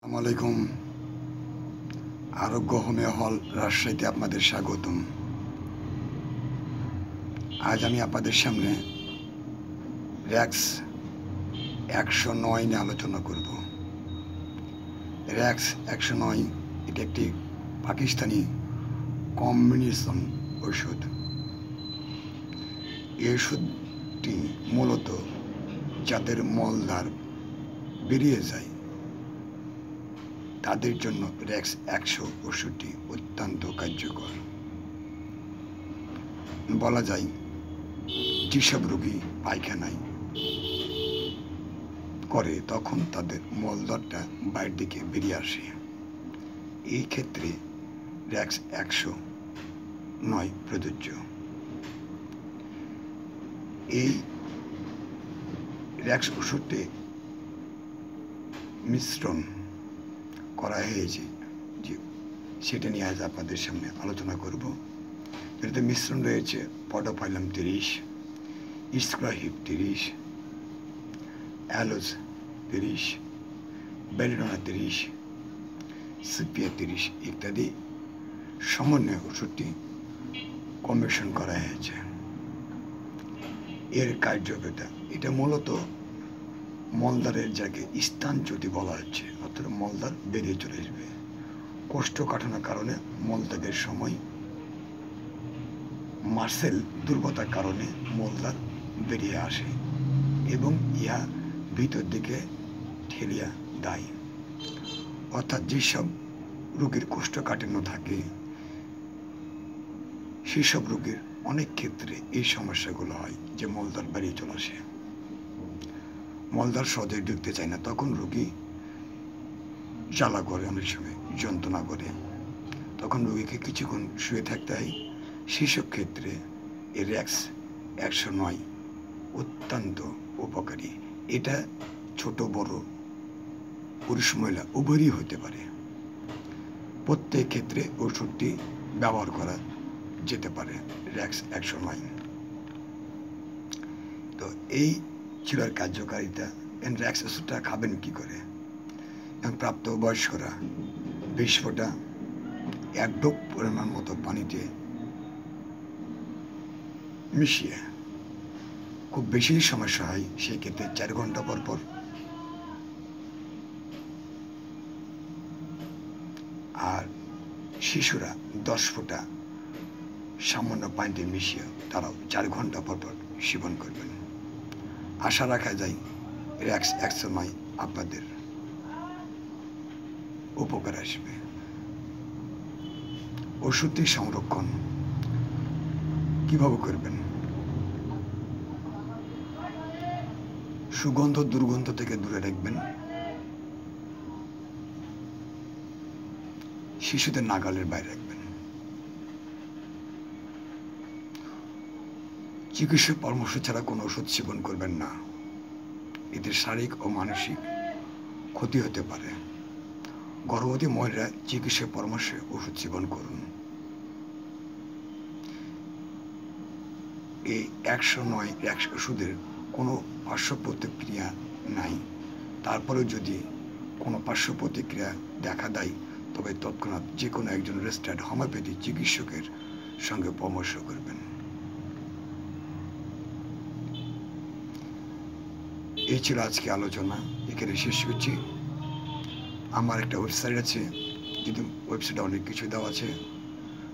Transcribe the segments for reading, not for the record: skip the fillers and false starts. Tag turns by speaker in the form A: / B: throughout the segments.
A: আসসালামু আলাইকুম। আরোগ্য হোমিও হল রাজশাহীতে আপনাদের স্বাগতম। আজ আমি আপনাদের সামনে র্যাক্স 109 নিয়ে আলোচনা করব। র্যাক্স 109 এটা একটি পাকিস্তানি কম্বিনেশন ওষুধ। এই ওষুধটি মূলত যাদের মলদ্বার বেরিয়ে যায় তাদের জন্য র্যাক্স 100 ওষুধটি অত্যন্ত কার্যকর। বলা যায় যেসব রোগী পায়খানায় করে তখন তাদের মলদ্বারটা বাইরের দিকে বেরিয়ে আসে, এই ক্ষেত্রে র্যাক্স 109 প্রযোজ্য। এই র্যাক্স ওষুধটি মিশ্রণ করা হয়েছে যে সেটা নিয়ে আজ আপনাদের সামনে আলোচনা করব। এটাতে মিশ্রণ রয়েছে পডোফাইলাম 30, স্ক্রাহিপ 30, অ্যালোজ 30, বেলিডোনা 30, সিপিয়া 30 ইত্যাদি সমন্বয়ে ওষুধটি কম্বিনেশন করা হয়েছে। এর কার্যকরিতা এটা মূলত মলদ্বারের জায়গায় স্থানচ্যুতি বলা হচ্ছে, অর্থাৎ মলদ্বার বেরিয়ে চলে আসবে। কোষ্ঠকাঠিন্যের কারণে মলত্যাগের সময় মাসেল দুর্বলতার কারণে মলদ্বার বেরিয়ে আসে এবং ইহা ভিতর দিকে ঠেলিয়া দেয়। অর্থাৎ যেসব রোগীর কোষ্ঠকাঠিন্য থাকে সেসব রোগীর অনেক ক্ষেত্রে এই সমস্যাগুলো হয় যে মলদ্বার বেরিয়ে চলে আসে, মলদ্বার সহজে ঢুকতে চায় না, তখন রোগী জ্বালা করে, অনেক সময় যন্ত্রণা করে, তখন রোগীকে কিছুক্ষণ শুয়ে থাকতে হয়। সেসব ক্ষেত্রে এই র্যাক্স 109 অত্যন্ত উপকারী। এটা ছোট বড় পুরুষ মহিলা উভয়ই হতে পারে। প্রত্যেক ক্ষেত্রে ওষুধটি ব্যবহার করা যেতে পারে র্যাক্স 109। তো এই ছিল আর কার্যকারিতা। র্যাক্স ওষুধটা খাবেন কী করে? এবং প্রাপ্তবয়স্করা 20 ফোঁটা 1 ডোপ পরিমাণ মতো পানিতে মিশিয়ে, খুব বেশি সমস্যা হয় সেই ক্ষেত্রে 4 ঘন্টা পর পর, আর শিশুরা 10 ফোঁটা সামান্য পানিতে মিশিয়ে তারাও 4 ঘন্টা পর পর সেবন করবেন। আশা রাখা যায় র্যাক্স 109 আপনাদের উপকার আসবে। ওষুধটি সংরক্ষণ কিভাবে করবেন? সুগন্ধ দুর্গন্ধ থেকে দূরে রাখবেন। শিশুদের নাগালের বাইরে রাখবেন। চিকিৎসক পরামর্শ ছাড়া কোনো ওষুধ সেবন করবেন না, এতে শারীরিক ও মানসিক ক্ষতি হতে পারে। গর্ভবতী মহিলারা চিকিৎসক পরামর্শে ওষুধ সেবন করুন। এই 109 র্যাক্স ওষুধের কোনো পার্শ্ব প্রতিক্রিয়া নাই। তারপরেও যদি কোনো পার্শ্ব প্রতিক্রিয়া দেখা দেয় তবে তৎক্ষণাৎ যে কোনো একজন রেজিস্টার্ড হোমিওপ্যাথি চিকিৎসকের সঙ্গে পরামর্শ করবেন। এই ছিল আজকে আলোচনা, এখানে শেষ করছি। আমার একটা ওয়েবসাইট আছে, যদি ওয়েবসাইটে অনেক কিছু দেওয়া আছে,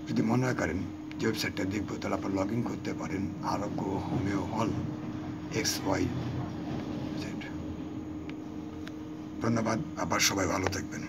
A: যদি মনে করেন যে ওয়েবসাইটটা দেখবো তাহলে আপনারা লগ ইন করতে পারেন। আরোগ্য হোমিও হল XYZ। ধন্যবাদ, আবার সবাই ভালো থাকবেন।